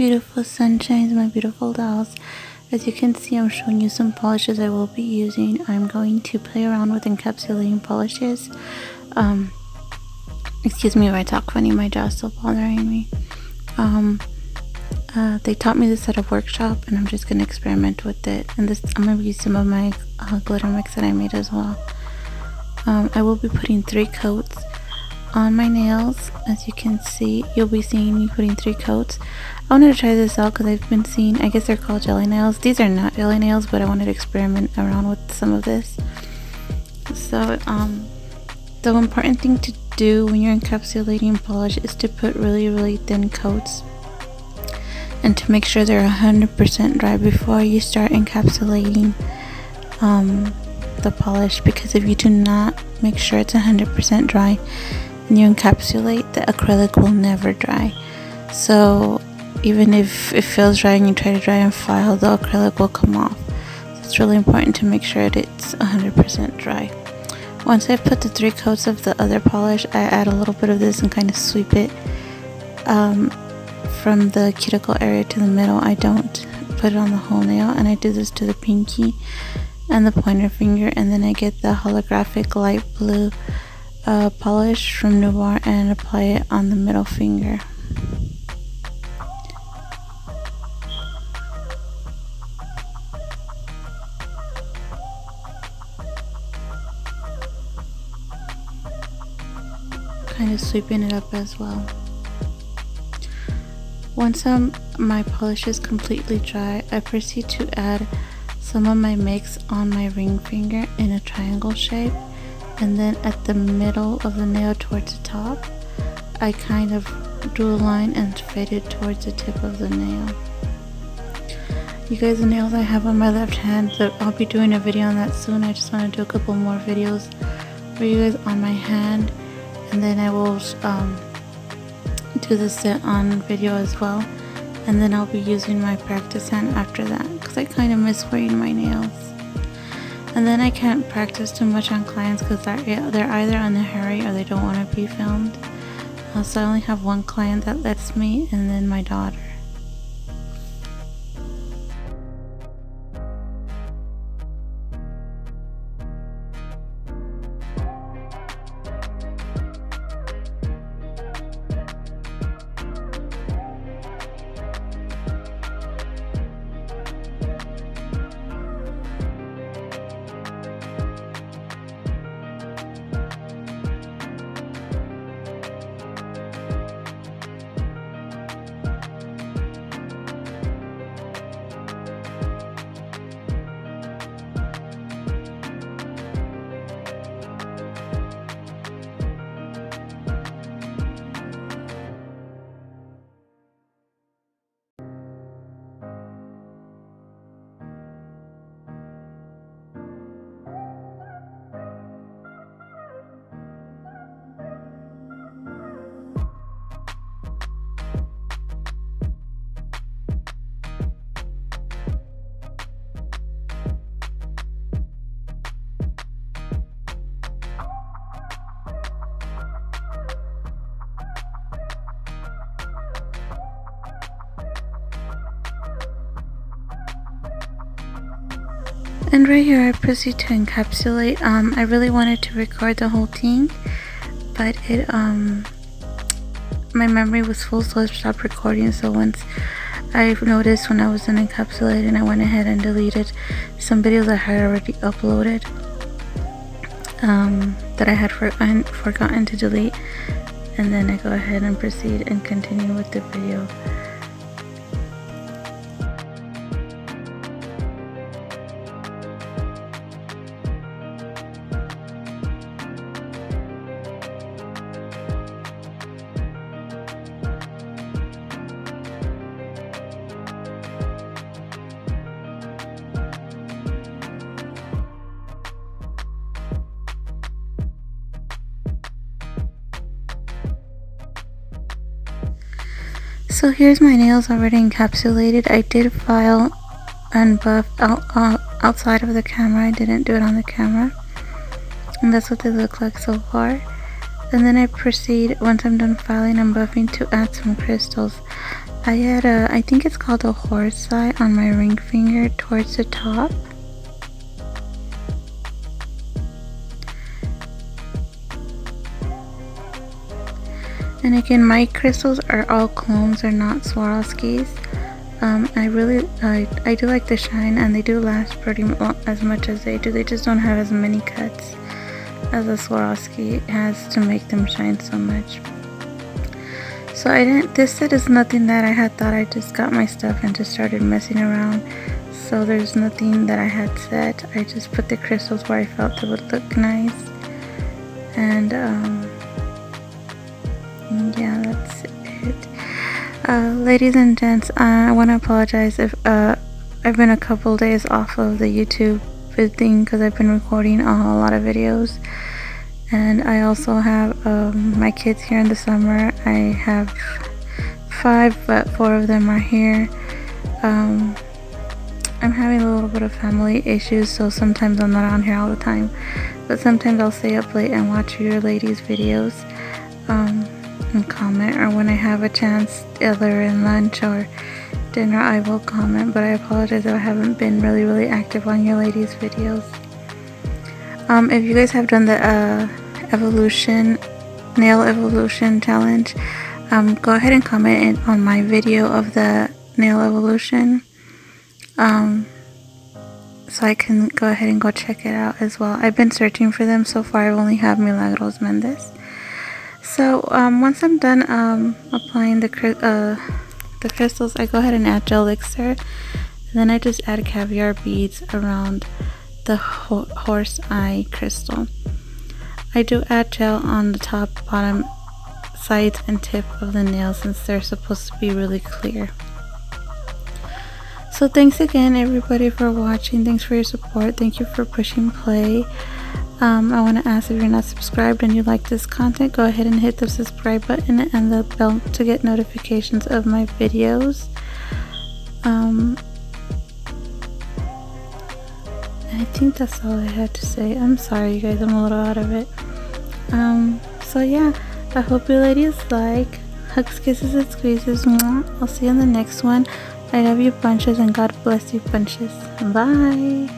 beautiful sunshines, my beautiful dolls. As you can see, I'm showing you some polishes I will be using. I'm going to play around with encapsulating polishes. Excuse me if I talk funny, my jaw's still bothering me. They taught me this at a workshop, and I'm just going to experiment with it. And this, I'm going to use some of my glitter mix that I made as well. I will be putting 3 coats on my nails. As you can see, you'll be seeing me putting 3 coats. I wanted to try this out because I've been seeing, I guess they're called jelly nails. These are not jelly nails, but I wanted to experiment around with some of this. So the important thing to do when you're encapsulating polish is to put really thin coats and to make sure they're 100% dry before you start encapsulating the polish, because if you do not make sure it's 100% dry and you encapsulate, the acrylic will never dry. So even if it feels dry and you try to dry and file, the acrylic will come off. So it's really important to make sure that it's 100% dry. Once I've put the 3 coats of the other polish, I add a little bit of this and kind of sweep it from the cuticle area to the middle. I don't put it on the whole nail, and I do this to the pinky and the pointer finger, and then I get the holographic light blue polish from Nubar and apply it on the middle finger. Kind of sweeping it up as well. Once my polish is completely dry, I proceed to add some of my mix on my ring finger in a triangle shape, and then at the middle of the nail towards the top, I kind of drew a line and fade it towards the tip of the nail. You guys, the nails I have on my left hand, so I'll be doing a video on that soon. I just want to do a couple more videos for you guys on my hand, and then I will do the set on video as well, and then I'll be using my practice hand after that because I kind of miss wearing my nails. And then I can't practice too much on clients because they're either in a hurry or they don't want to be filmed. So I only have one client that lets me, and then my daughter. And right here I proceed to encapsulate. I really wanted to record the whole thing, but it my memory was full, so I stopped recording. So once I noticed when I was done encapsulating, I went ahead and deleted some videos I had already uploaded that I had forgotten to delete, and then I go ahead and proceed and continue with the video. So here's my nails already encapsulated. I did file and buff outside of the camera. I didn't do it on the camera. And that's what they look like so far. And then I proceed, once I'm done filing and buffing, to add some crystals. I had I think it's called a horse eye on my ring finger towards the top. And again, my crystals are all clones, they're not Swarovskis. I do like the shine, and they do last pretty as much as they do. They just don't have as many cuts as a Swarovski has to make them shine so much. So this set is nothing that I had thought. I just got my stuff and just started messing around. So there's nothing that I had set. I just put the crystals where I felt it would look nice. And yeah, that's it. Ladies and gents, I want to apologize if I've been a couple days off of the YouTube thing because I've been recording a lot of videos. And I also have my kids here in the summer. I have 5, but 4 of them are here. I'm having a little bit of family issues, so sometimes I'm not on here all the time. But sometimes I'll stay up late and watch your ladies' videos and comment. Or when I have a chance, either in lunch or dinner, I will comment. But I apologize if I haven't been really active on your ladies' videos. If you guys have done the nail evolution challenge, go ahead and comment on my video of the nail evolution, so I can go ahead and go check it out as well. I've been searching for them. So far I've only have Milagros Mendez. So once I'm done applying the crystals, I go ahead and add gel elixir, and then I just add caviar beads around the horse eye crystal. I do add gel on the top, bottom, sides, and tip of the nails since they're supposed to be really clear. So thanks again everybody for watching. Thanks for your support. Thank you for pushing play. I want to ask, if you're not subscribed and you like this content, go ahead and hit the subscribe button and the bell to get notifications of my videos. I think that's all I had to say. I'm sorry you guys, I'm a little out of it. So yeah, I hope you ladies like. Hugs, kisses, and squeezes. I'll see you in the next one. I love you bunches, and God bless you bunches. Bye.